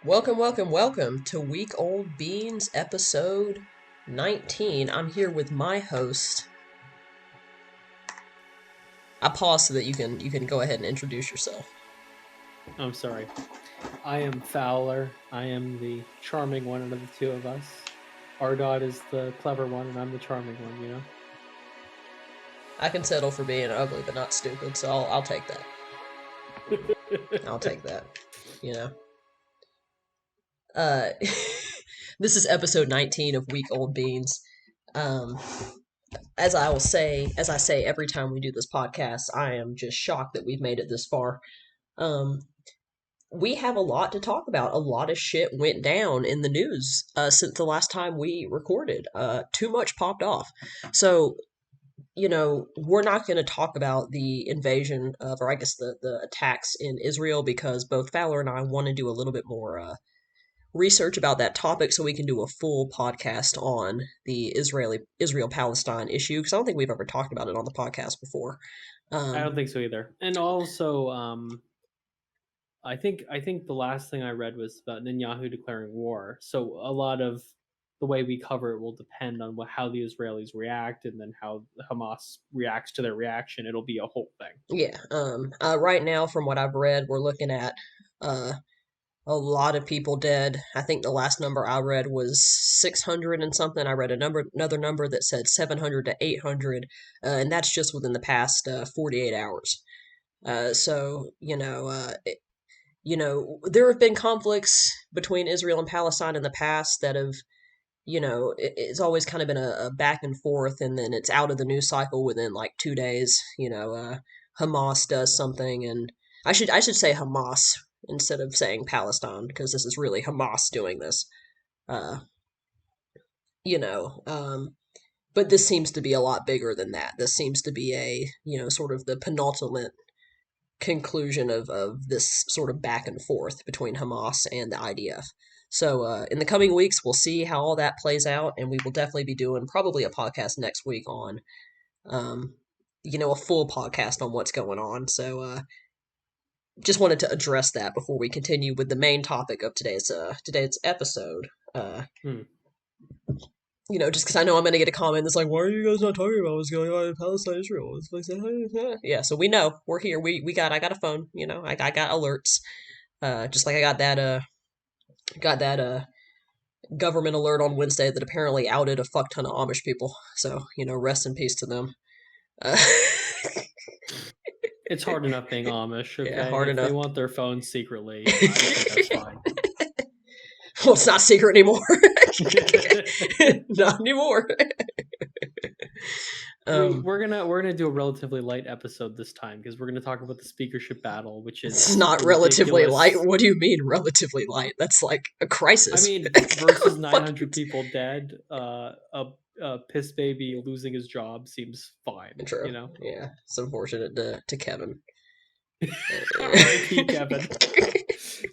Welcome to Week Old Beans episode 19. I'm here with my host. I paused so that you can go ahead and introduce yourself. I'm sorry. I am Fowler. I am the charming one out of the two of us. Ardot is the clever one, and I'm the charming one, you know? I can settle for being ugly but not stupid, so I'll take that. I'll take that. You know. This is episode 19 of Week Old Beans. As I say every time we do this podcast, I am just shocked that we've made it this far. We have a lot to talk about. A lot of shit went down in the news since the last time we recorded. Too much popped off. So, we're not going to talk about the invasion of, or I guess the attacks in Israel, because both Fowler and I want to do a little bit more research about that topic so we can do a full podcast on the Israel-Palestine issue, because I don't think we've ever talked about it on the podcast before. I don't think so either. And also, I think the last thing I read was about Netanyahu declaring war. So a lot of the way we cover it will depend on how the Israelis react, and then how Hamas reacts to their reaction. It'll be a whole thing. Yeah. Right now, from what I've read, we're looking at a lot of people dead. I think the last number I read was 600 and something. I read another number that said 700 to 800, and that's just within the past 48 hours. So, there have been conflicts between Israel and Palestine in the past that have, it's always kind of been a back and forth, and then it's out of the news cycle within like 2 days. Hamas does something, and I should say Hamas instead of saying Palestine, because this is really Hamas doing this. Uh, but this seems to be a lot bigger than that. This seems to be sort of the penultimate conclusion of this sort of back and forth between Hamas and the IDF. So in the coming weeks, we'll see how all that plays out, and we will definitely be doing probably a podcast next week on, a full podcast on what's going on. So just wanted to address that before we continue with the main topic of today's episode. Just because I know I'm going to get a comment that's like, why are you guys not talking about what's going on in Palestine, Israel? It's like, yeah, so we know. We're here. I got a phone, I got alerts. Just like I got that government alert on Wednesday that apparently outed a fuck ton of Amish people. So, rest in peace to them. It's hard enough being Amish, okay? Yeah, hard enough. They want their phones secretly, I think that's fine. Well, it's not secret anymore. Not anymore. We're gonna do a relatively light episode this time, because we're gonna talk about the speakership battle, which is it's not relatively light. What do you mean relatively light? That's like a crisis. I mean, versus 900 people dead, a piss baby losing his job seems fine. True. Yeah, it's unfortunate to Kevin. R.I.P. Kevin.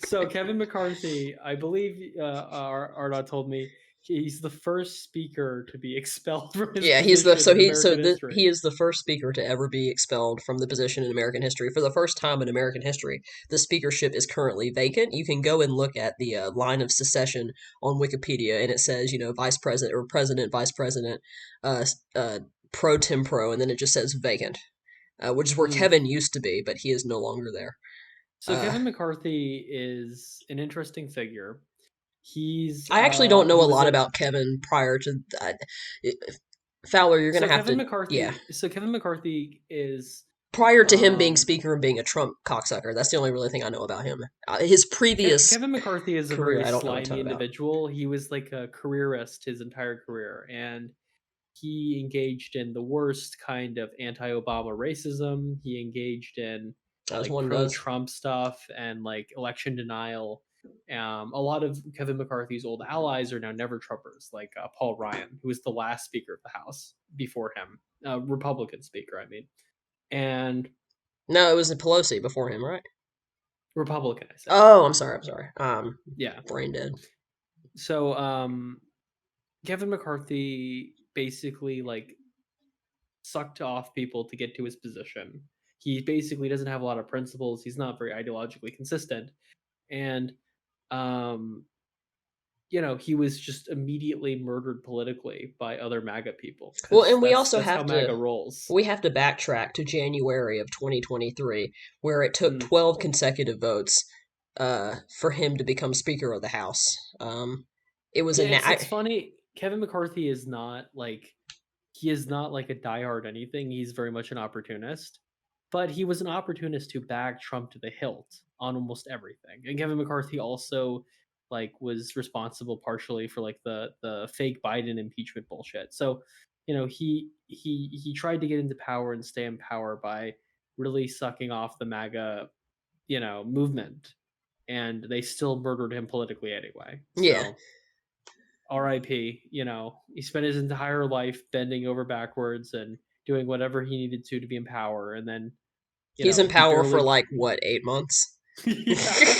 So Kevin McCarthy, I believe, Ardot told me he's the first speaker to be expelled from his position. He is the first speaker to ever be expelled from the position in American history. For the first time in American history, the speakership is currently vacant. You can go and look at the line of succession on Wikipedia, and it says, vice president or president, vice president, pro tempore, and then it just says vacant, which is where Kevin used to be, but he is no longer there. So Kevin McCarthy is an interesting figure. I actually don't know a lot about Kevin prior to that. Fowler, you're gonna have Kevin to. McCarthy, yeah. So Kevin McCarthy is prior to him being speaker and being a Trump cocksucker. That's the only really thing I know about him. His previous Kevin McCarthy is career, a very slimy individual. He was like a careerist his entire career, and he engaged in the worst kind of anti-Obama racism. He engaged in like pro-Trump stuff and like election denial. A lot of Kevin McCarthy's old allies are now never Trumpers, like Paul Ryan, who was the last Speaker of the House before him, Republican Speaker, I mean. And no, it was Pelosi before him, right? Republican, I said. Oh, I'm sorry. Yeah, brain dead. So, Kevin McCarthy basically like sucked off people to get to his position. He basically doesn't have a lot of principles. He's not very ideologically consistent, and um, he was just immediately murdered politically by other MAGA people Well, because and that's how MAGA rolls. we have to backtrack to January of 2023, where it took Mm. 12 consecutive votes for him to become Speaker of the House. It was Yeah, a it's funny. Kevin McCarthy is not like he is not like a diehard anything. He's very much an opportunist, but he was an opportunist who backed Trump to the hilt on almost everything. And Kevin McCarthy also was responsible partially for the fake Biden impeachment bullshit. So, he tried to get into power and stay in power by really sucking off the MAGA, movement, and they still murdered him politically anyway. yeah. So RIP, he spent his entire life bending over backwards and doing whatever he needed to be in power. And then, He's in he power for barely, like what, 8 months? yeah.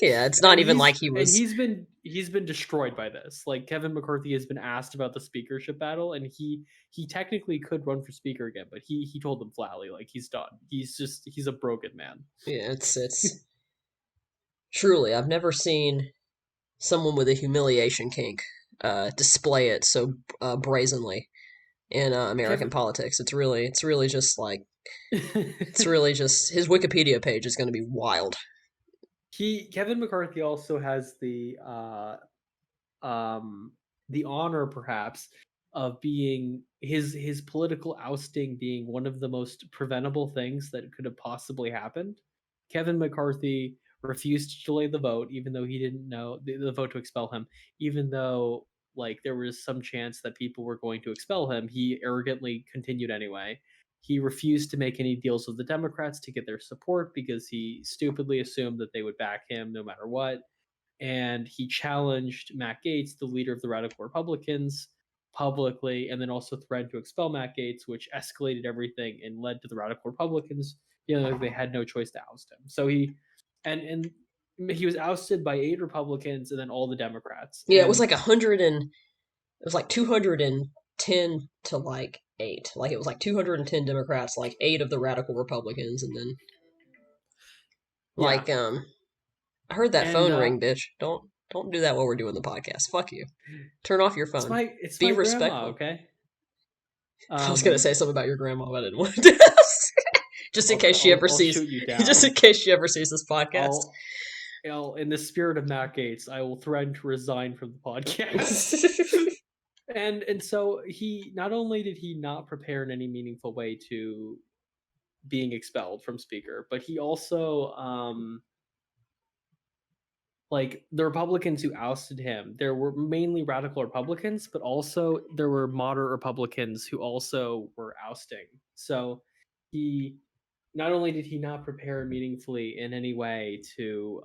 Yeah, it's not And even like he's he and was. he's been destroyed by this. Like Kevin McCarthy has been asked about the speakership battle, and he technically could run for speaker again, but he told them flatly like he's done. He's a broken man. Yeah, it's truly. I've never seen someone with a humiliation kink display it so brazenly in American Kevin politics. It's really just like it's really just his Wikipedia page is going to be wild. he Kevin McCarthy also has um the honor perhaps of being his political ousting being one of the most preventable things that could have possibly happened. Kevin McCarthy refused to delay the vote even though he didn't know the vote to expel him, even though there was some chance that people were going to expel him. He arrogantly continued anyway. He refused to make any deals with the Democrats to get their support because he stupidly assumed that they would back him no matter what, and he challenged Matt Gaetz, the leader of the Radical Republicans, publicly, and then also threatened to expel Matt Gaetz, which escalated everything and led to the Radical Republicans. They had no choice to oust him. So and he was ousted by 8 Republicans and then all the Democrats. Yeah, it was And like 100 and it was like 210 to like 8. Like it was like 210 Democrats, like 8 of the radical Republicans, and then yeah, like I heard that and phone ring, bitch. Don't do that while we're doing the podcast. Fuck you. Turn off your it's phone. my Be grandma. respectful. Okay. I was gonna Um, say something about your grandma, but I didn't want to. Just in case she ever I'll sees, shoot you just in down. case she ever sees this podcast. I'll in the spirit of Matt Gaetz, I will threaten to resign from the podcast. And so he not only did he not prepare in any meaningful way to being expelled from speaker, but he also the Republicans who ousted him, there were mainly radical Republicans, but also there were moderate Republicans who also were ousting. So he not only did he not prepare meaningfully in any way to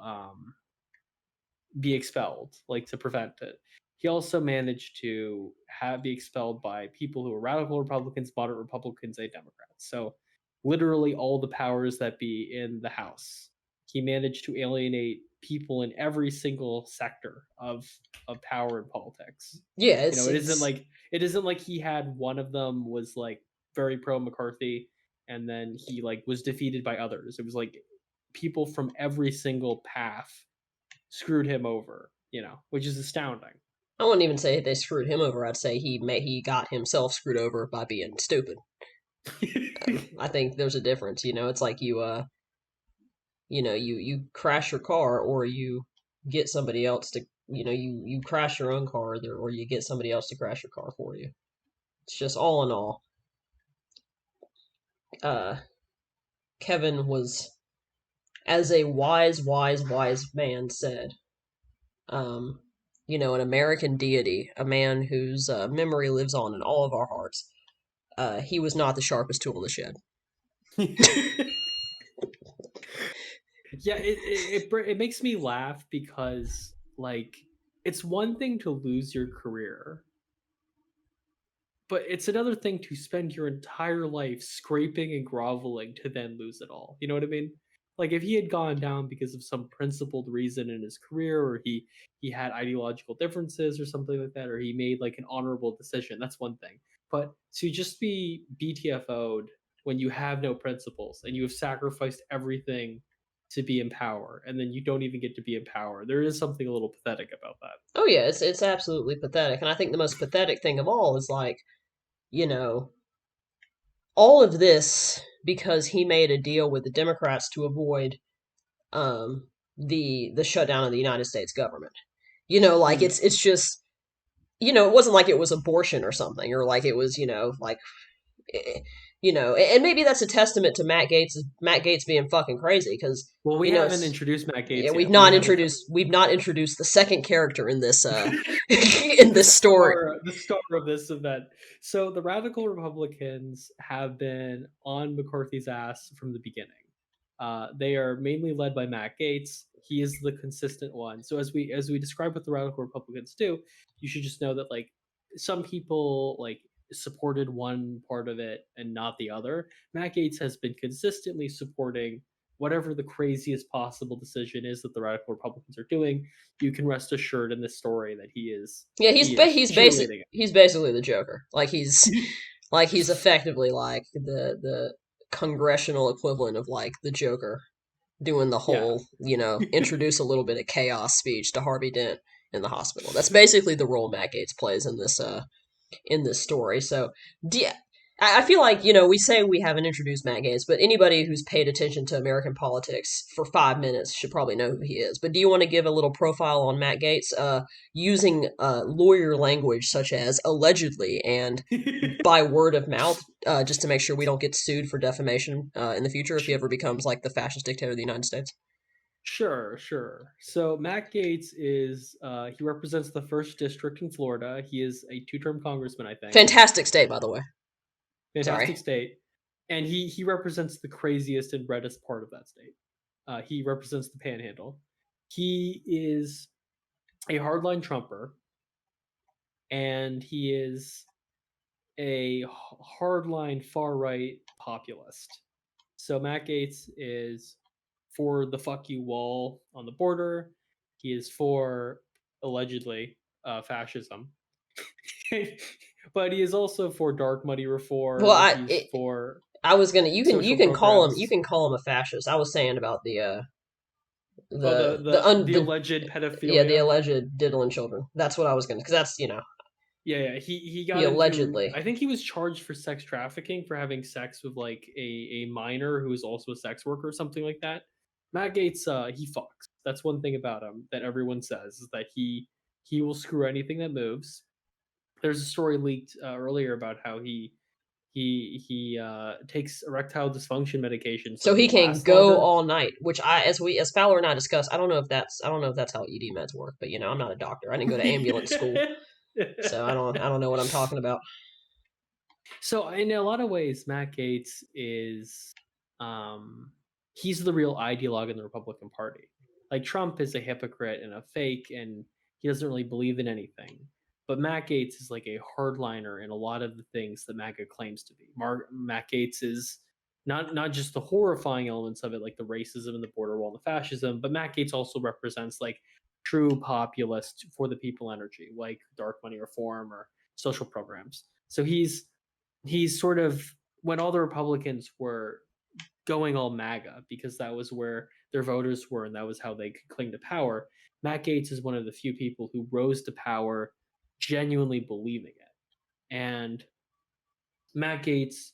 be expelled, to prevent it. He also managed to be expelled by people who were radical Republicans, moderate Republicans, and Democrats. So, literally all the powers that be in the House. He managed to alienate people in every single sector of power in politics. Yeah, It isn't it's like he had one of them was very pro McCarthy, and then he was defeated by others. It was people from every single path screwed him over, which is astounding. I wouldn't even say they screwed him over. I'd say he got himself screwed over by being stupid. I think there's a difference. It's like you crash your car or you get somebody else to you crash your own car or you get somebody else to crash your car for you. It's just all in all, uh, Kevin was, as a wise man said, um, an American deity, a man whose memory lives on in all of our hearts. He was not the sharpest tool in the shed. Yeah, it makes me laugh because it's one thing to lose your career, but it's another thing to spend your entire life scraping and groveling to then lose it all. You know what I mean? If he had gone down because of some principled reason in his career, or he had ideological differences or something like that, or he made an honorable decision, that's one thing. But to just be BTFO'd when you have no principles and you have sacrificed everything to be in power, and then you don't even get to be in power. There is something a little pathetic about that. Oh yeah, it's absolutely pathetic. And I think the most pathetic thing of all is like, you know, all of this because he made a deal with the Democrats to avoid the shutdown of the United States government. Like Mm. it's just it wasn't like it was abortion or something, or like it was, like eh, and maybe that's a testament to Matt Gaetz being fucking crazy because Well, we you know haven't introduced Matt yeah, Gaetz yet. We haven't. we've not introduced the second character in this in this story. The star of this event. So the radical Republicans have been on McCarthy's ass from the beginning. They are mainly led by Matt Gaetz. He is the consistent one. So as we describe what the radical Republicans do, you should just know that like some people like supported one part of it and not the other. Matt Gaetz has been consistently supporting whatever the craziest possible decision is that the radical Republicans are doing. You can rest assured in this story that Yeah, he is cheerleading he's basically the Joker. it. Like he's effectively like the congressional equivalent of like the Joker doing the Yeah. whole, introduce a little bit of chaos speech to Harvey Dent in the hospital. That's basically the role Matt Gaetz plays in this story. So, yeah, I feel like we say we haven't introduced Matt Gaetz, but anybody who's paid attention to American politics for 5 minutes should probably know who he is. But do you want to give a little profile on Matt Gaetz, using lawyer language such as allegedly and by word of mouth, just to make sure we don't get sued for defamation in the future if he ever becomes like the fascist dictator of the United States? Sure, sure. So Matt Gaetz is he represents the first district in Florida. He is a two-term congressman, I think. Fantastic state, by the way. Fantastic Sorry. state. And he represents the craziest and reddest part of that state. He represents the panhandle. He is a hardline Trumper, and he is a hardline far right populist. So Matt Gaetz is for the fuck you wall on the border. He is for allegedly fascism, but he is also for dark money Well, reform. He's for I was gonna you social can call him programs. a fascist. I was saying about Oh, the the alleged yeah, the pedophilia. alleged diddling children. That's what I was gonna, because that's Yeah, yeah. He he got into. allegedly. I think he was charged for sex trafficking for having sex with like a minor who is also a sex worker or something like that. Matt Gaetz, he fucks. That's one thing about him that everyone says is that he will screw anything that moves. There's a story leaked earlier about how he takes erectile dysfunction medication so So he he can lasts go longer. all night, which as Fowler and I discussed, I don't know if that's how ED meds work, but I'm not a doctor. I didn't go to ambulance school, so I don't know what I'm talking about. So in a lot of ways, Matt Gaetz is um, he's the real ideologue in the Republican Party. Like Trump is a hypocrite and a fake, and he doesn't really believe in anything. But Matt Gaetz is like a hardliner in a lot of the things that MAGA claims to be. Matt Gaetz is not just the horrifying elements of it, like the racism and the border wall and the fascism, but Matt Gaetz also represents like true populist for the people energy, like dark money reform or social programs. So he's sort of when all the Republicans were going all MAGA because that was where their voters were and that was how they could cling to power. Matt Gaetz is one of the few people who rose to power genuinely believing it. And Matt Gaetz,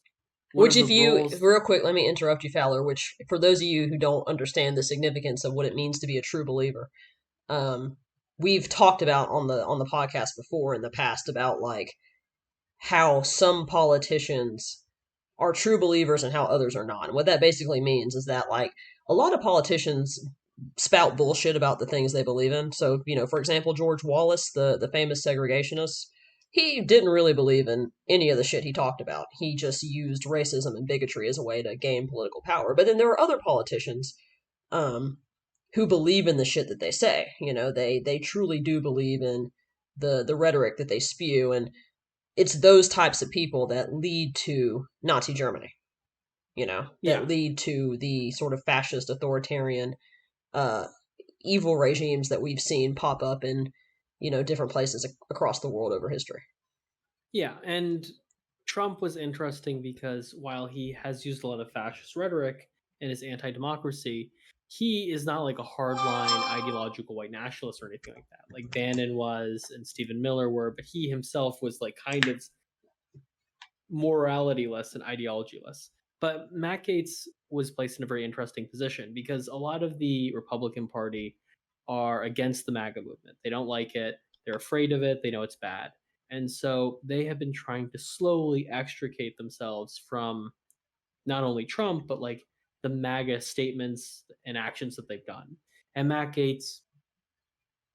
one Which, of the if you roles. real quick, let me interrupt you, Fowler. Which, for those of you who don't understand the significance of what it means to be a true believer, um, we've talked about on the podcast before in the past about like how some politicians are true believers and how others are not. And what that basically means is that like a lot of politicians spout bullshit about the things they believe in. So, for example, George Wallace, the famous segregationist, he didn't really believe in any of the shit he talked about. He just used racism and bigotry as a way to gain political power. But then there are other politicians um, who believe in the shit that they say. They truly do believe in the rhetoric that they spew, and it's those types of people that lead to Nazi Germany, that Yeah. lead to the sort of fascist, authoritarian, uh, evil regimes that we've seen pop up in, different places across the world over history. Yeah, and Trump was interesting because while he has used a lot of fascist rhetoric and is anti-democracy, he is not like a hardline ideological white nationalist or anything like that. Like Bannon was and Stephen Miller were, but he himself was like kind of morality-less and ideology-less. But Matt Gaetz was placed in a very interesting position because a lot of the Republican Party are against the MAGA movement. They don't like it. They're afraid of it. They know it's bad. And so they have been trying to slowly extricate themselves from not only Trump, but like the MAGA statements and actions that they've done. And Matt Gaetz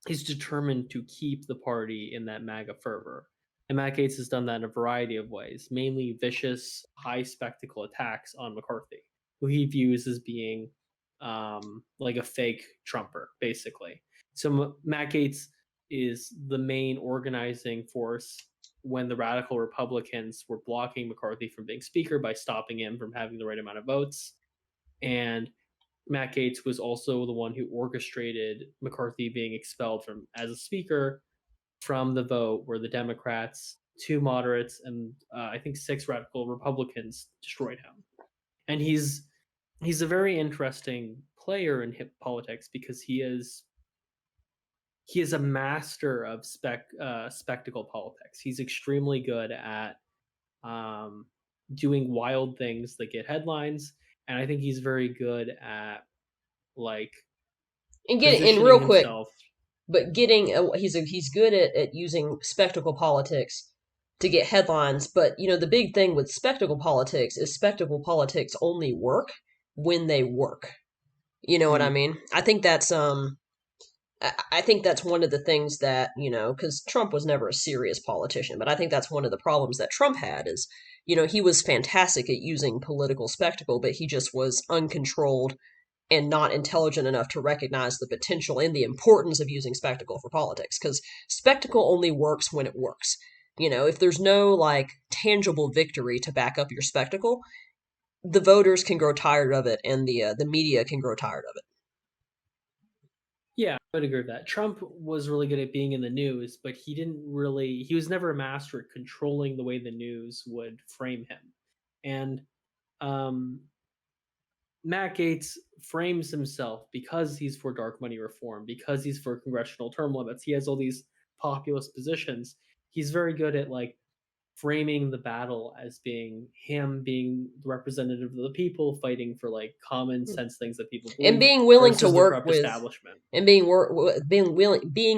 is determined to keep the party in that MAGA fervor. And Matt Gaetz has done that in a variety of ways, mainly vicious, high spectacle attacks on McCarthy, who he views as being like a fake Trumper, basically. So Matt Gaetz is the main organizing force when the radical Republicans were blocking McCarthy from being speaker by stopping him from having the right amount of votes. And Matt Gaetz was also the one who orchestrated McCarthy being expelled from as a speaker from the vote where the Democrats, two moderates, and I think six radical Republicans destroyed him. And he's a very interesting player in hip politics because he is a master of spectacle politics. He's extremely good at um, doing wild things that get headlines, and I think he's very good at like And getting in positioning real quick, himself. but getting he's good at using spectacle politics to get headlines. But the big thing with spectacle politics is spectacle politics only work when they work. You know what I Mm, mean? I think that's one of the things that, because Trump was never a serious politician, but I think that's one of the problems that Trump had is, he was fantastic at using political spectacle, but he just was uncontrolled and not intelligent enough to recognize the potential and the importance of using spectacle for politics. Because spectacle only works when it works. If there's no like tangible victory to back up your spectacle, the voters can grow tired of it, and the media can grow tired of it. yeah, I would agree with that. Trump was really good at being in the news, but he was never a master at controlling the way the news would frame him. And um, Matt Gaetz frames himself because he's for dark money reform, because he's for congressional term limits. He has all these populist positions. He's very good at like framing the battle as being him being the representative of the people fighting for like common sense things that people And believe being willing to versus the work corrupt with establishment. and being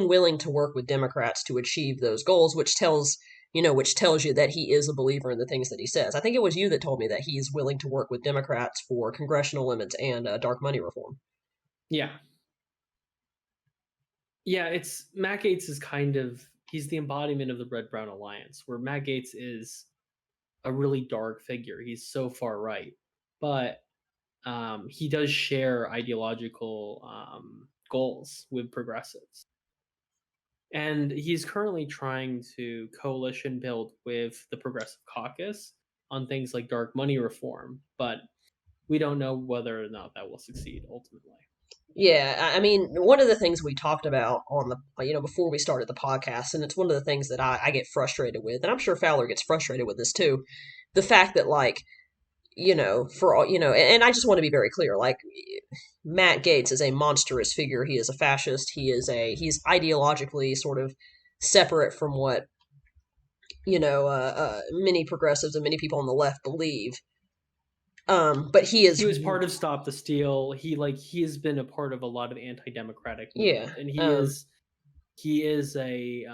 willing to work with Democrats to achieve those goals, which tells you that he is a believer in the things that he says. I think it was you that told me that he's willing to work with Democrats for congressional limits and dark money reform. Yeah. Yeah, it's Matt Gaetz is kind of he's the embodiment of the Red Brown Alliance, where Matt Gaetz is a really dark figure. He's so far right, but he does share ideological goals with progressives. And he's currently trying to coalition build with the Progressive Caucus on things like dark money reform, but we don't know whether or not that will succeed ultimately. Yeah, I mean, one of the things we talked about on before we started the podcast, and it's one of the things that I get frustrated with, and I'm sure Fowler gets frustrated with this too, the fact that like for all and I just want to be very clear, like Matt Gaetz is a monstrous figure. He is a fascist. He's ideologically sort of separate from what many progressives and many people on the left believe. But he He is, was part of Stop the Steal. He has been a part of a lot of anti-democratic yeah. movement, and he is a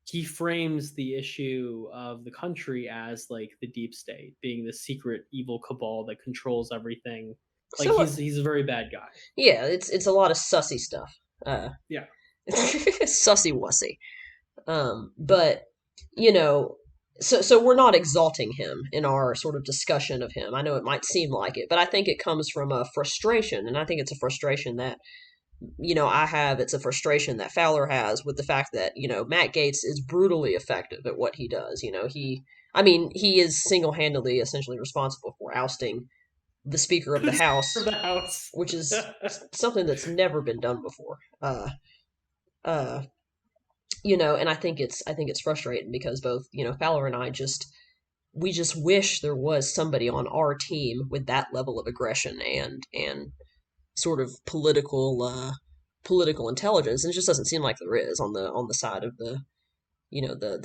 he frames the issue of the country as like the deep state being the secret evil cabal that controls everything. Like So he's a very bad guy. yeah, it's a lot of sussy stuff. Yeah. Sussy wussy. But you know, so we're not exalting him in our sort of discussion of him. I know it might seem like it, but I think it comes from a frustration, and I think it's a frustration that I have. It's a frustration that Fowler has with the fact that Matt Gaetz is brutally effective at what he does. He is single handedly essentially responsible for ousting the Speaker of the For House, the house. which is something that's never been done before. Uh, and I think it's frustrating because both Fowler and I just we just wish there was somebody on our team with that level of aggression and sort of political intelligence, and it just doesn't seem like there is on the side of the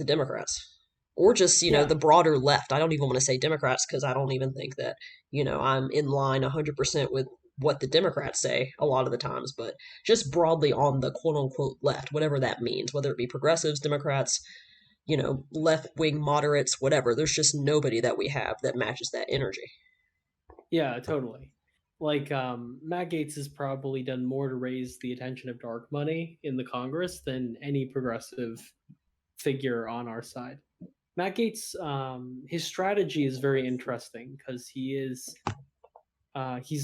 Democrats, or just Yeah, the broader left. I don't even want to say Democrats because I don't even think that I'm in line 100% with what the Democrats say a lot of the times, but just broadly on the quote unquote left, whatever that means, whether it be progressives, Democrats, left wing moderates, whatever. There's just nobody that we have that matches that energy. yeah, totally. Like Matt Gaetz has probably done more to raise the attention of dark money in the Congress than any progressive figure on our side. Matt Gaetz, his strategy is very interesting because he's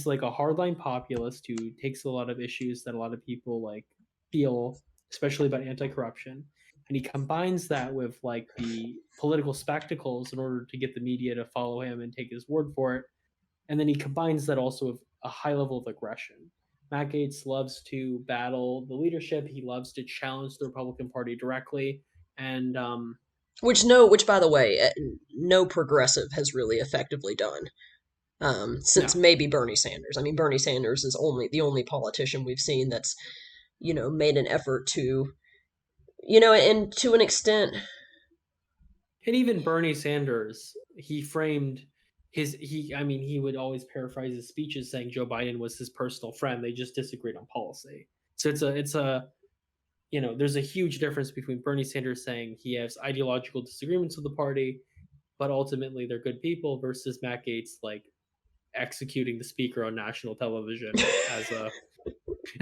like a hardline populist who takes a lot of issues that a lot of people like feel, especially about anti-corruption, and he combines that with like the political spectacles in order to get the media to follow him and take his word for it, and then he combines that also with a high level of aggression. Matt Gaetz loves to battle the leadership. He loves to challenge the Republican Party directly, and Which by the way, no progressive has really effectively done. Since no, maybe Bernie Sanders. I mean, Bernie Sanders is the only politician we've seen that's made an effort to and to an extent. and even Bernie Sanders, he framed I mean, he would always paraphrase his speeches saying Joe Biden was his personal friend. They just disagreed on policy. So it's a there's a huge difference between Bernie Sanders saying he has ideological disagreements with the party, but ultimately they're good people, versus Matt Gaetz like executing the speaker on national television as a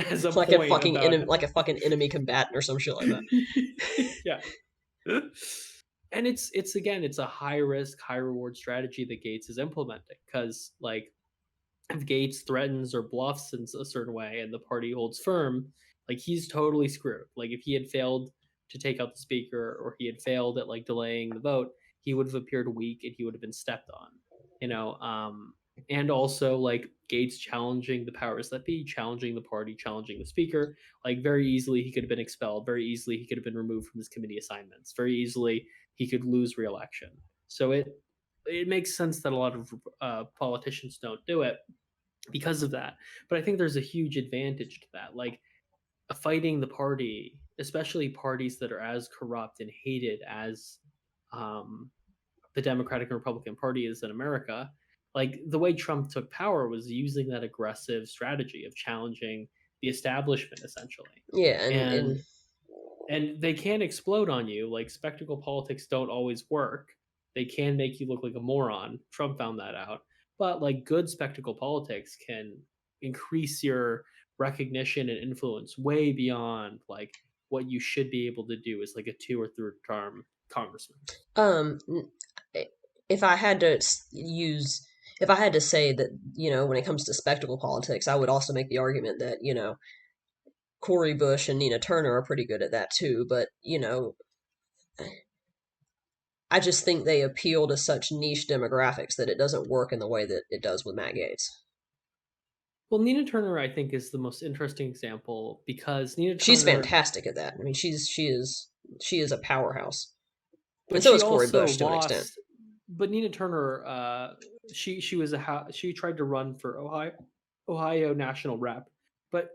as a like a point fucking about enemy, like a fucking enemy combatant or some shit like that. yeah. And it's again, it's a high risk, high reward strategy that Gaetz is implementing, because like if Gaetz threatens or bluffs in a certain way and the party holds firm, like he's totally screwed. Like if he had failed to take out the speaker, or he had failed at like delaying the vote, he would have appeared weak and he would have been stepped on. You know, and also like Gaetz challenging the powers that be, challenging the party, challenging the speaker. Like very easily he could have been expelled. Very easily he could have been removed from his committee assignments. Very easily he could lose re-election. So it makes sense that a lot of politicians don't do it because of that. But I think there's a huge advantage to that. Like fighting the party, especially parties that are as corrupt and hated as um, the Democratic and Republican Party is in America. Like the way Trump took power was using that aggressive strategy of challenging the establishment essentially. Yeah, and And they can explode on you. Like spectacle politics don't always work. They can make you look like a moron. Trump found that out. But like good spectacle politics can increase your recognition and influence way beyond like what you should be able to do as like a 2 or 3 term congressman. um, if I had to use, if I had to say that when it comes to spectacle politics, I would also make the argument that Cori Bush and Nina Turner are pretty good at that too. But I just think they appeal to such niche demographics that it doesn't work in the way that it does with Matt Gaetz. Well, Nina Turner, I think, is the most interesting example because Nina She's Turner, fantastic at that. I mean, she is a powerhouse, and but so she is Cori also Bush to an extent. lost. But Nina Turner, she was she tried to run for Ohio national rep, but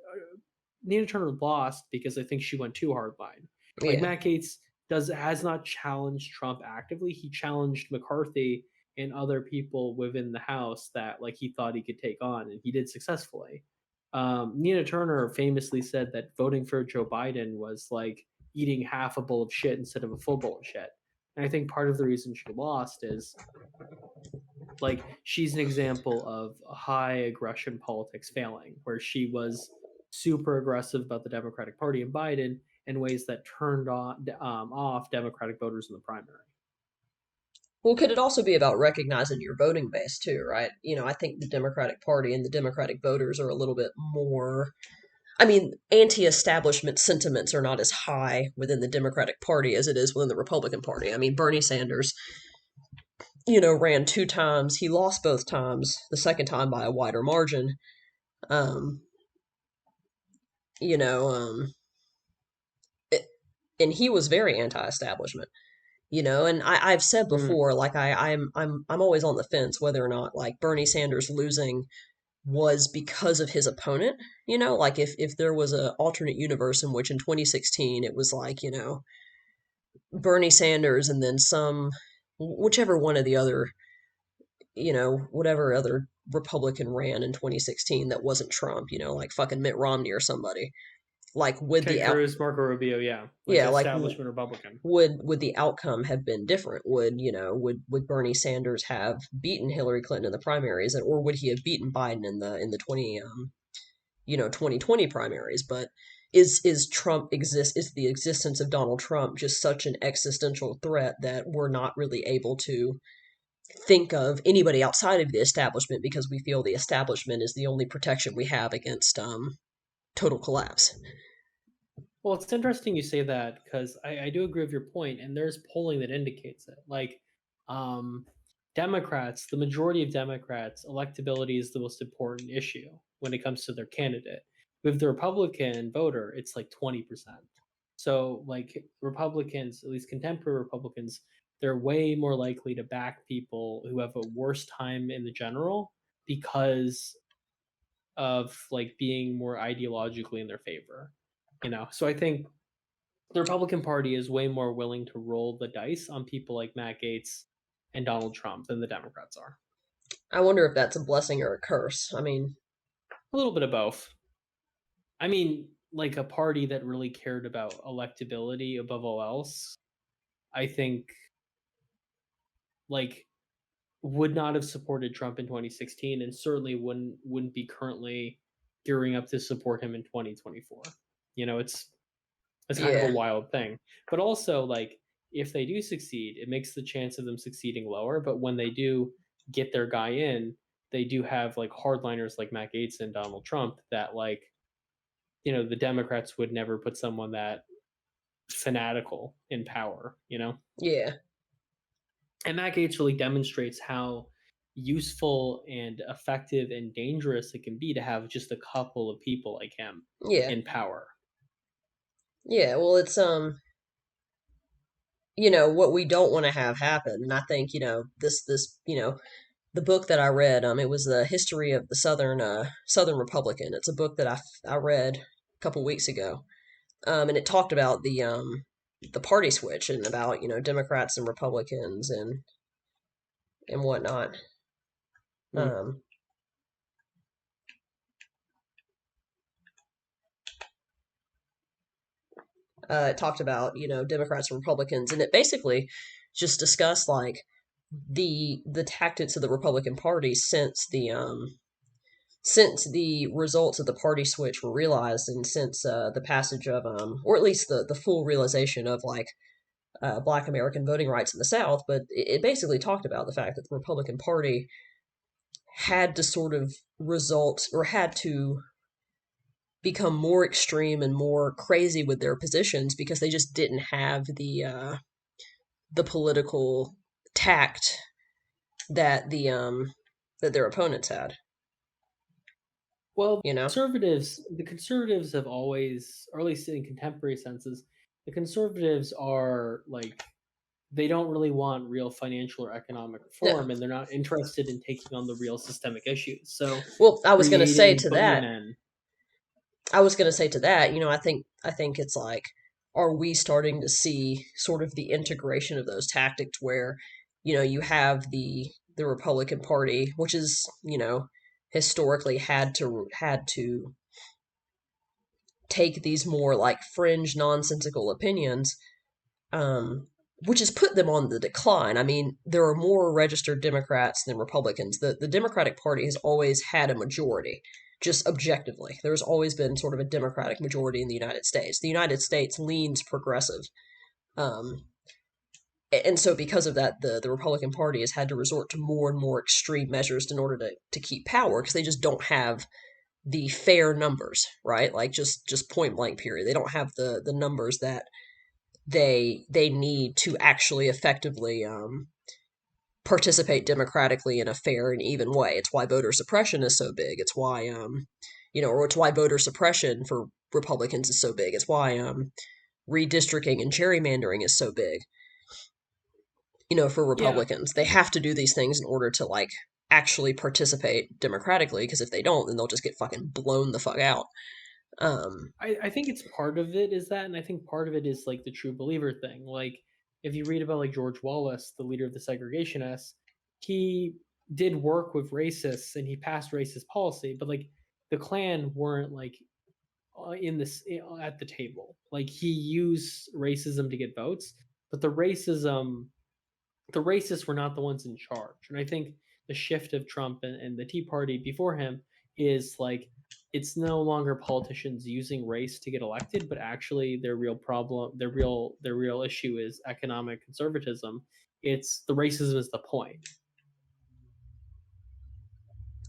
Nina Turner lost because I think she went too hardline. Like Yeah. Matt Gaetz has not challenged Trump actively. He challenged McCarthy and other people within the House that like he thought he could take on, and he did successfully. Nina Turner famously said that voting for Joe Biden was like eating half a bowl of shit instead of a full bowl of shit. And I think part of the reason she lost is like she's an example of high aggression politics failing, where she was super aggressive about the Democratic Party and Biden in ways that turned off Democratic voters in the primary. Well, could it also be about recognizing your voting base too, right? I think the Democratic Party and the Democratic voters are a little bit more. I mean, anti-establishment sentiments are not as high within the Democratic Party as it is within the Republican Party. I mean, Bernie Sanders, ran 2 times. He lost both times. The second time by a wider margin. Um, you know, um, it, and he was very anti-establishment. And I've said Mm. before, like I'm always on the fence whether or not like Bernie Sanders losing was because of his opponent. Like if there was a alternate universe in which in 2016 it was like, Bernie Sanders and then whichever one of the other, whatever other Republican ran in 2016 that wasn't Trump, like fucking Mitt Romney or somebody. Like would Ted the out Cruz, Marco Rubio, yeah, like yeah, like establishment Republican. would the outcome have been different? Would Bernie Sanders have beaten Hillary Clinton in the primaries, or would he have beaten Biden in the 2020 primaries? But is the existence of Donald Trump just such an existential threat that we're not really able to think of anybody outside of the establishment because we feel the establishment is the only protection we have against total collapse? Well, it's interesting you say that because I do agree with your point, and there's polling that indicates it. Like, um, Democrats, the majority of Democrats, electability is the most important issue when it comes to their candidate. With the Republican voter, it's like 20%. So, like, Republicans, at least contemporary Republicans, they're way more likely to back people who have a worse time in the general because of like being more ideologically in their favor. So I think the Republican Party is way more willing to roll the dice on people like Matt Gaetz and Donald Trump than the Democrats are. I wonder if that's a blessing or a curse. I mean, A little bit of both. I mean, like a party that really cared about electability above all else, I think like would not have supported Trump in 2016 and certainly wouldn't be currently gearing up to support him in 2024. It's kind of a yeah, wild thing. But also, like, if they do succeed, it makes the chance of them succeeding lower. But when they do get their guy in, they do have like hardliners like Matt Gaetz and Donald Trump that like, the Democrats would never put someone that fanatical in power. yeah, And Matt Gaetz really demonstrates how useful and effective and dangerous it can be to have just a couple of people like him yeah, in power. yeah. Well, it's what we don't want to have happen, and I think this the book that I read, it was the history of the Southern Republican. It's a book that I read a couple weeks ago, and it talked about the party switch and about Democrats and Republicans and whatnot. Mm. Um, it talked about Democrats and Republicans, and it basically just discussed like the tactics of the Republican Party since the results of the party switch were realized, and since the passage of or at least the full realization of like Black American voting rights in the South. But it basically talked about the fact that the Republican Party had to sort of result or had to become more extreme and more crazy with their positions because they just didn't have the political tact that that their opponents had. Well, You know? the conservatives have always, or at least in contemporary senses, the conservatives are like they don't really want real financial or economic Yeah. reform, and they're not interested in taking on the real systemic issues. So, Well, creating boogeymen. I was gonna say to that, I think it's like, are we starting to see sort of the integration of those tactics where, you have the Republican Party, which is, historically had to take these more like fringe nonsensical opinions, um, which has put them on the decline. I mean, there are more registered Democrats than Republicans. The Democratic Party has always had a majority, just objectively. There's always been sort of a Democratic majority in the United States. The United States leans progressive. Um, and so because of that, the Republican Party has had to resort to more and more extreme measures in order to keep power because they just don't have the fair numbers, right? Like just point blank period. They don't have the numbers that they need to actually effectively participate democratically in a fair and even way. It's why voter suppression is so big. It's why or it's why voter suppression for Republicans is so big. It's why redistricting and gerrymandering is so big. for Yeah, Republicans. They have to do these things in order to like actually participate democratically, because if they don't, then they'll just get fucking blown the fuck out. Um, I think it's part of it is that, and I think part of it is like the true believer thing. Like if you read about like George Wallace, the leader of the segregationists, he did work with racists and he passed racist policy, but like the Klan weren't like in this at the table. Like he used racism to get votes, but the racists were not the ones in charge. And I think the shift of Trump and the Tea Party before him is like it's no longer politicians using race to get elected, but actually their real problem, their real issue is economic conservatism. It's the racism is the point.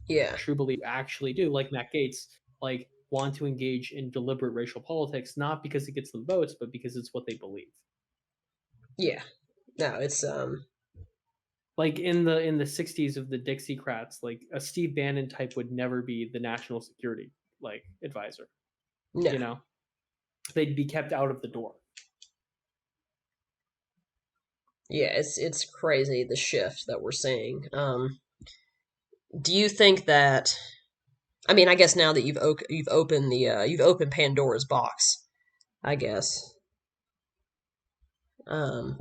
yeah, True belief actually do, like Matt Gaetz, like want to engage in deliberate racial politics, not because it gets them votes, but because it's what they believe. yeah. No, it's Like in the 60s of the Dixiecrats, like a Steve Bannon type would never be the national security like advisor. no, You know, they'd be kept out of the door. yeah. It's crazy the shift that we're seeing. Do you think that? I mean, I guess now that you've opened the you've opened Pandora's box, I guess. Um,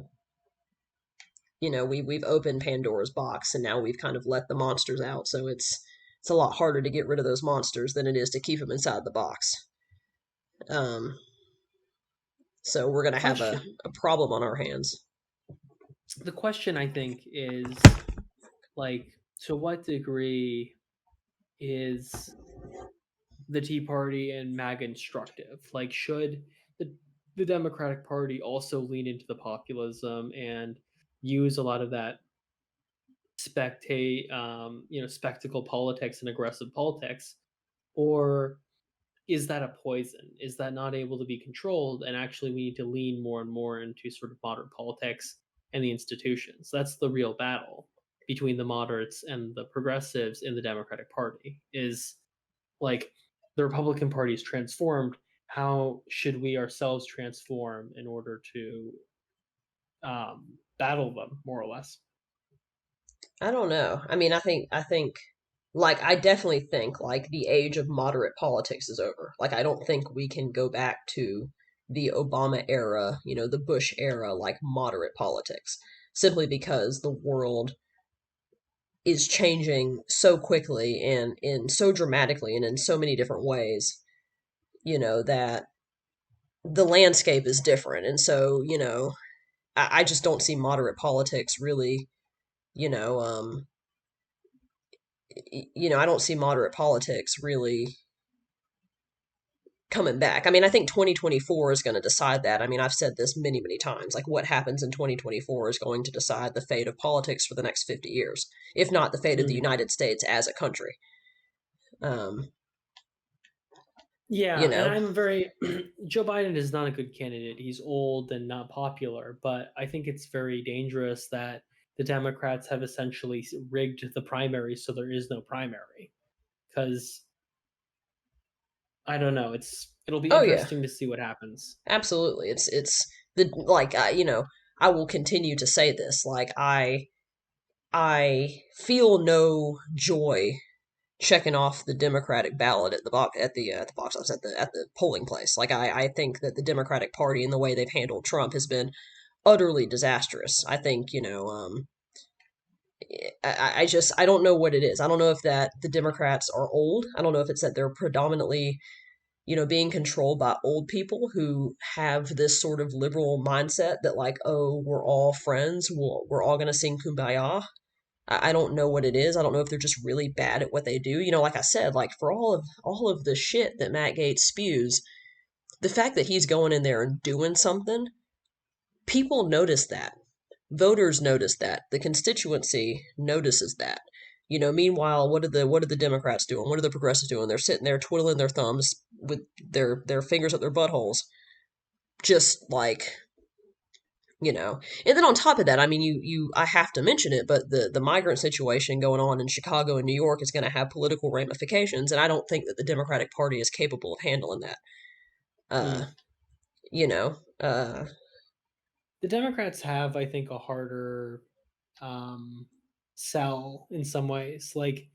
we've opened Pandora's box, and now we've kind of let the monsters out. So it's a lot harder to get rid of those monsters than it is to keep them inside the box. Um, so we're gonna have Question: a problem on our hands. The question I think is like, to what degree is the Tea Party and MAGA instructive? Like, should the Democratic Party also lean into the populism and use a lot of that spectacle politics and aggressive politics, or is that a poison? Is that not able to be controlled? And actually, we need to lean more and more into sort of moderate politics and the institutions. That's the real battle between the moderates and the progressives in the Democratic Party. Is like the Republican Party is transformed. How should we ourselves transform in order to battle them, more or less? I don't know. I mean, I think like I definitely think like the age of moderate politics is over. Like I don't think we can go back to the Obama era, the Bush era like moderate politics, simply because the world is changing so quickly and in so dramatically and in so many different ways, that the landscape is different. And so, I just don't see moderate politics really, you know, um, I don't see moderate politics really coming back. I mean, I think 2024 is going to decide that. I mean, I've said this many, many times. Like, what happens in 2024 is going to decide the fate of politics for the next 50 years, if not the fate of the Mm. United States as a country. Um, Yeah, you and know, I'm very Joe Biden is not a good candidate. He's old and not popular, but I think it's very dangerous that the Democrats have essentially rigged the primary so there is no primary. Because I don't know, it'll be oh yeah, interesting to see what happens. absolutely. It's the like I will continue to say this. Like I feel no joy checking off the Democratic ballot at the box at the box office at the polling place. Like I think that the Democratic Party and the way they've handled Trump has been utterly disastrous. I think I don't know what it is. I don't know if that the Democrats are old. I don't know if it's that they're predominantly being controlled by old people who have this sort of liberal mindset that like, oh, we're all friends, we're all gonna sing kumbaya. I don't know what it is. I don't know if they're just really bad at what they do. Like I said, like for all of the shit that Matt Gaetz spews, the fact that he's going in there and doing something, people notice that. Voters notice that. The constituency notices that. Meanwhile, what are the Democrats doing? What are the progressives doing? They're sitting there twiddling their thumbs with their fingers up their buttholes, just like and then on top of that, I mean, I have to mention it, but the migrant situation going on in Chicago and New York is going to have political ramifications, and I don't think that the Democratic Party is capable of handling that. Uh, Mm. you know, uh, The Democrats have, I think, a harder. sell in some ways. Like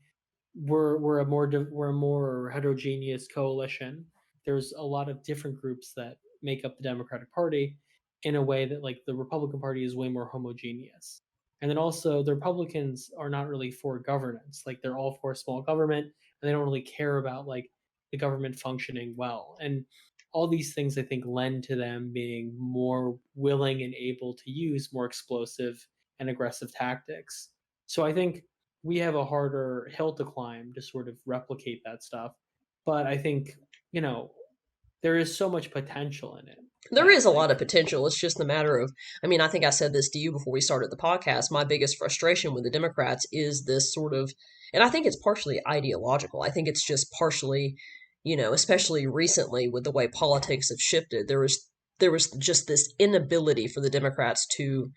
we're a more heterogeneous coalition. There's a lot of different groups that make up the Democratic Party in a way that like the Republican Party is way more homogeneous. And then also the Republicans are not really for governance. Like they're all for small government and they don't really care about like the government functioning well. And all these things I think lend to them being more willing and able to use more explosive and aggressive tactics. So I think we have a harder hill to climb to sort of replicate that stuff. But I think, you know, there is so much potential in it There that is a lot of like potential. It's just a matter of, I mean, I think I said this to you before we started the podcast. My biggest frustration with the Democrats is this sort of, and I think it's partially ideological. I think it's just partially, especially recently with the way politics have shifted, there was just this inability for the Democrats to,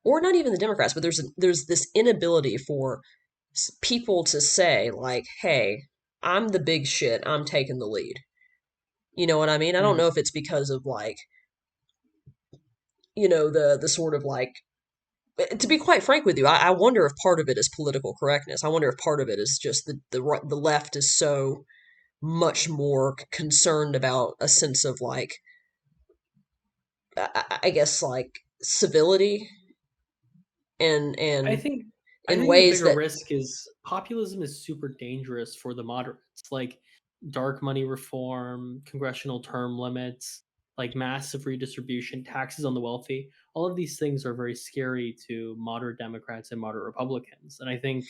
or not even the Democrats, but there's this inability for people to say like, "Hey, I'm the big shit. I'm taking the lead." You know what I mean? I don't mm, know if it's because of like, the sort of like, to be quite frank with you, I wonder if part of it is political correctness. I wonder if part of it is just the left is so much more concerned about a sense of like, I guess like civility and I and think I in think the ways bigger that risk is populism is super dangerous for the moderates. Like dark money reform, congressional term limits, like massive redistribution, taxes on the wealthy. All of these things are very scary to moderate Democrats and moderate Republicans. And I think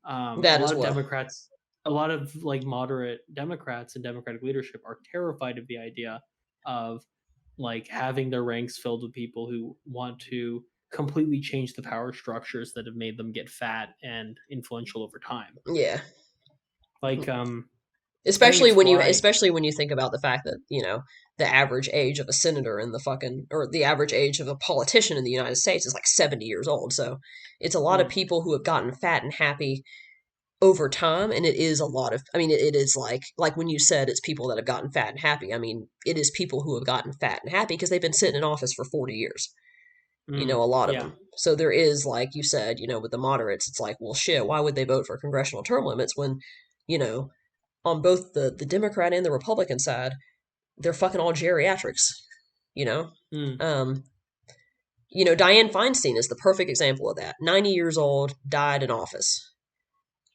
a that lot as of well. Democrats, a lot of like moderate Democrats and Democratic leadership are terrified of the idea of like having their ranks filled with people who want to completely change the power structures that have made them get fat and influential over time. Yeah. Like, I think Especially it's when you why, especially when you think about the fact that, the average age of a senator in the fucking or the average age of a politician in the United States is like 70 years old. So it's a lot of mm, people who have gotten fat and happy over time, and it is a lot of, I mean, it is like when you said it's people that have gotten fat and happy. I mean, it is people who have gotten fat and happy because they've been sitting in office for 40 years, a lot of yeah, them. So there is, like you said, with the moderates, it's like, well, shit, why would they vote for congressional term limits when, you know on both the Democrat and the Republican side, they're fucking all geriatrics, you know? mm, Um, Dianne Feinstein is the perfect example of that. 90 years old, died in office.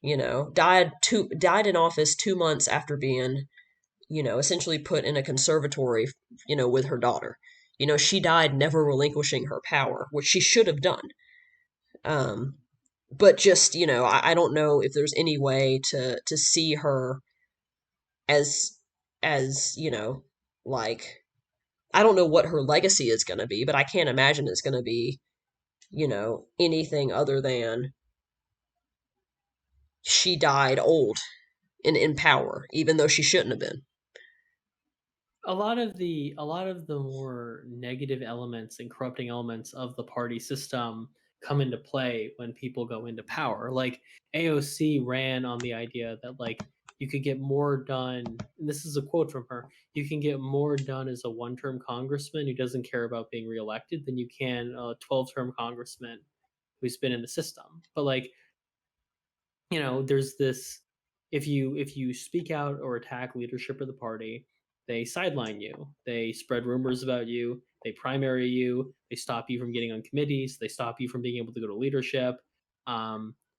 Died in office 2 months after being, essentially put in a conservatory, with her daughter. She died never relinquishing her power, which she should have done. Um, but just, I don't know if there's any way to see her as like, I don't know what her legacy is going to be, but I can't imagine it's going to be, anything other than she died old and in power, even though she shouldn't have been. a lot of the more negative elements and corrupting elements of the party system come into play when people go into power. Like AOC ran on the idea that like you could get more done, and this is a quote from her, you can get more done as a one-term congressman who doesn't care about being reelected than you can a 12-term congressman who's been in the system. But like there's this, if you speak out or attack leadership of the party, they sideline you, they spread rumors about you, they primary you, they stop you from getting on committees, they stop you from being able to go to leadership.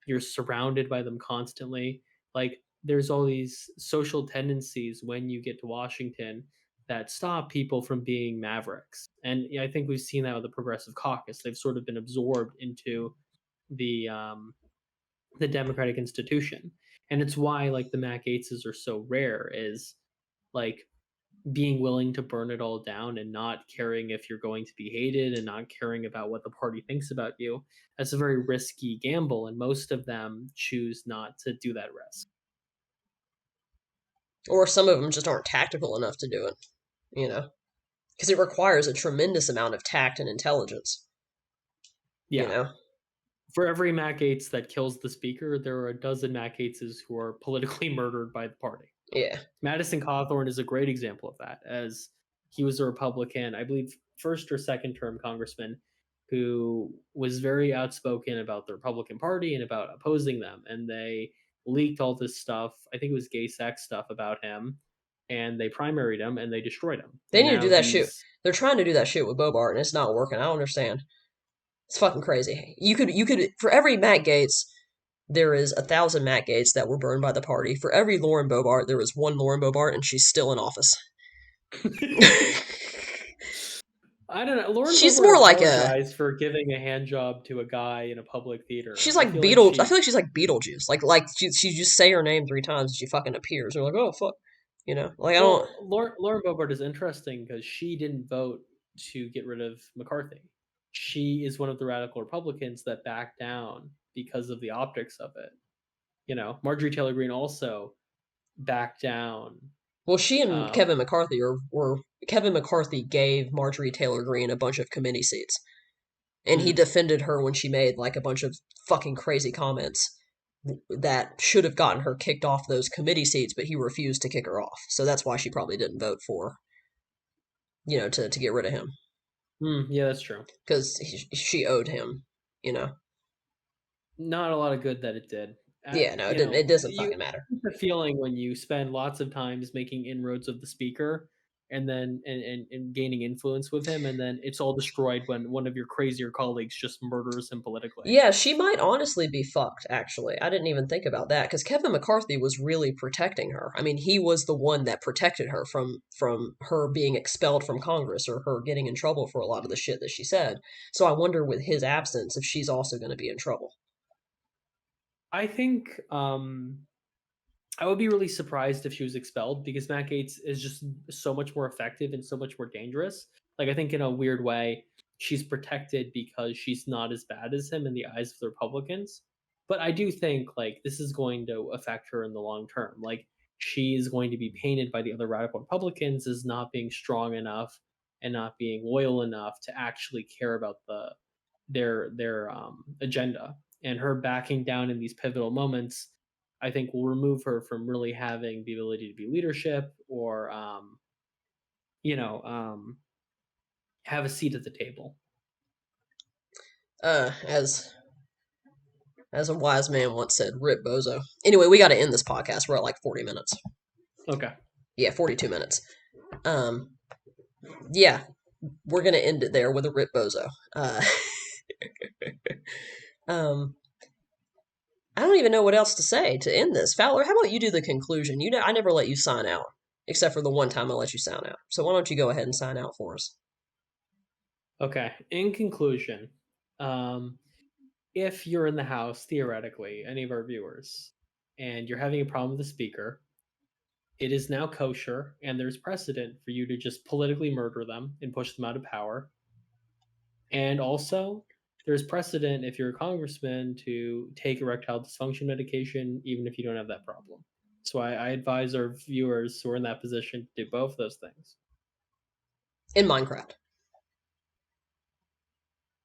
You're surrounded by them constantly. Like there's all these social tendencies when you get to Washington that stop people from being mavericks. And I think we've seen that with the Progressive Caucus. They've sort of been absorbed into the Democratic institution. And it's why like the Matt Gaetzes are so rare, is like being willing to burn it all down and not caring if you're going to be hated and not caring about what the party thinks about you. That's a very risky gamble, and most of them choose not to do that risk. Or some of them just aren't tactical enough to do it, you know? Because it requires a tremendous amount of tact and intelligence, you Yeah. know? For every Matt Gaetz that kills the speaker, there are a dozen Matt Gaetzes who are politically murdered by the party. Yeah. Madison Cawthorn is a great example of that, as he was a Republican, I believe, first or second term congressman. who was very outspoken about the Republican Party and about opposing them, and they leaked all this stuff. I think it was gay sex stuff about him, and they primaried him and they destroyed him. They And need to do now that shit. he's They're trying to do that shit with Bobart, and it's not working. I don't understand. It's fucking crazy. You could for every Matt Gaetz, there is 1,000 Matt Gaetz that were burned by the party. For every Lauren Bobart, there is one Lauren Bobart, and she's still in office. I don't know. Lauren She's Boebert more like a. apologized for giving a hand job to a guy in a public theater. She's I like feel like Beetle. I she, feel like she's like Beetlejuice. Like she just say her name 3 times and she fucking appears. They're like, oh fuck, Like I don't. well, Lauren Boebert is interesting because she didn't vote to get rid of McCarthy. She is one of the radical Republicans that backed down because of the optics of it. Marjorie Taylor Greene also backed down. Well, she and Um, Kevin McCarthy were Kevin McCarthy gave Marjorie Taylor Greene a bunch of committee seats, and he mm, defended her when she made like a bunch of fucking crazy comments that should have gotten her kicked off those committee seats, but he refused to kick her off. So that's why she probably didn't vote for, to get rid of him yeah, that's true. because she owed him, you know. Not a lot of good that it did. Yeah, no, it didn't. It doesn't You fucking matter. get the feeling when you spend lots of times making inroads of the speaker and then and gaining influence with him, and then it's all destroyed when one of your crazier colleagues just murders him politically. Yeah, she might honestly be fucked, actually. I didn't even think about that because Kevin McCarthy was really protecting her. I mean, he was the one that protected her from her being expelled from Congress or her getting in trouble for a lot of the shit that she said. So I wonder with his absence if she's also going to be in trouble. I think I would be really surprised if she was expelled because Matt Gaetz is just so much more effective and so much more dangerous. Like I think in a weird way, she's protected because she's not as bad as him in the eyes of the Republicans. But I do think like this is going to affect her in the long term. Like she is going to be painted by the other radical Republicans as not being strong enough and not being loyal enough to actually care about their agenda. And her backing down in these pivotal moments I think will remove her from really having the ability to be leadership or, you know, um, have a seat at the table. As a wise man once said, "Rip Bozo." Anyway, we got to end this podcast. We're at like 40 minutes. Okay. Yeah, 42 minutes. Um, yeah, we're gonna end it there with a Rip Bozo. Um, I don't even know what else to say to end this. Fowler, how about you do the conclusion? I never let you sign out, except for the one time I let you sign out. So why don't you go ahead and sign out for us? Okay. In conclusion, um, if you're in the house, theoretically, any of our viewers, and you're having a problem with the speaker, it is now kosher, and there's precedent for you to just politically murder them and push them out of power. And also, there's precedent if you're a congressman to take erectile dysfunction medication, even if you don't have that problem. So I advise our viewers who are in that position to do both those things. In Minecraft.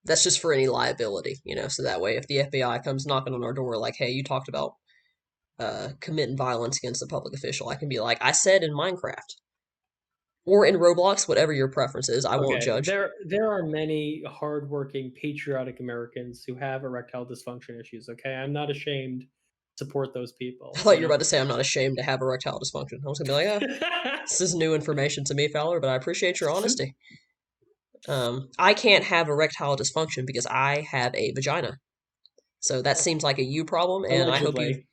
That's just for any liability, so that way if the FBI comes knocking on our door like, hey, you talked about committing violence against a public official, I can be like, I said in Minecraft. Or in Roblox, whatever your preference is, I won't Okay, judge. there are many hardworking, patriotic Americans who have erectile dysfunction issues. Okay, I'm not ashamed to support those people. I thought you were about to say I'm not ashamed to have erectile dysfunction. I was gonna be like, this is new information to me, Fowler, but I appreciate your honesty. I can't have erectile dysfunction because I have a vagina. So that seems like a you problem, and I hope you.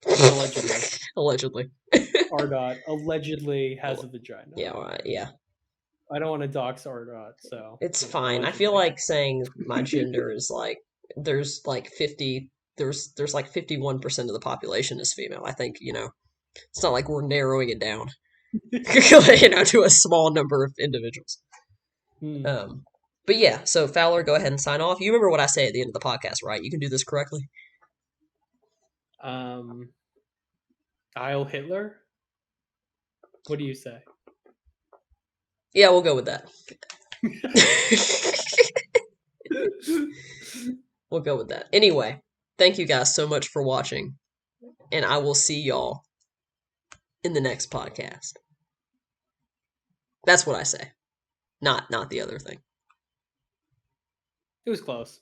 Allegedly. Allegedly. Ardot allegedly has a vagina. Yeah, all right, yeah. I don't want to dox Ardot, so It's fine. I allegedly. feel like saying my gender is like there's like 50 there's like 51% of the population is female. I think, it's not like we're narrowing it down, to a small number of individuals. But yeah, so Fowler, go ahead and sign off. You remember what I say at the end of the podcast, right? You can do this correctly. Heil Hitler? What do you say? Yeah, we'll go with that. We'll go with that. Anyway, thank you guys so much for watching, and I will see y'all in the next podcast. That's what I say. Not the other thing. It was close.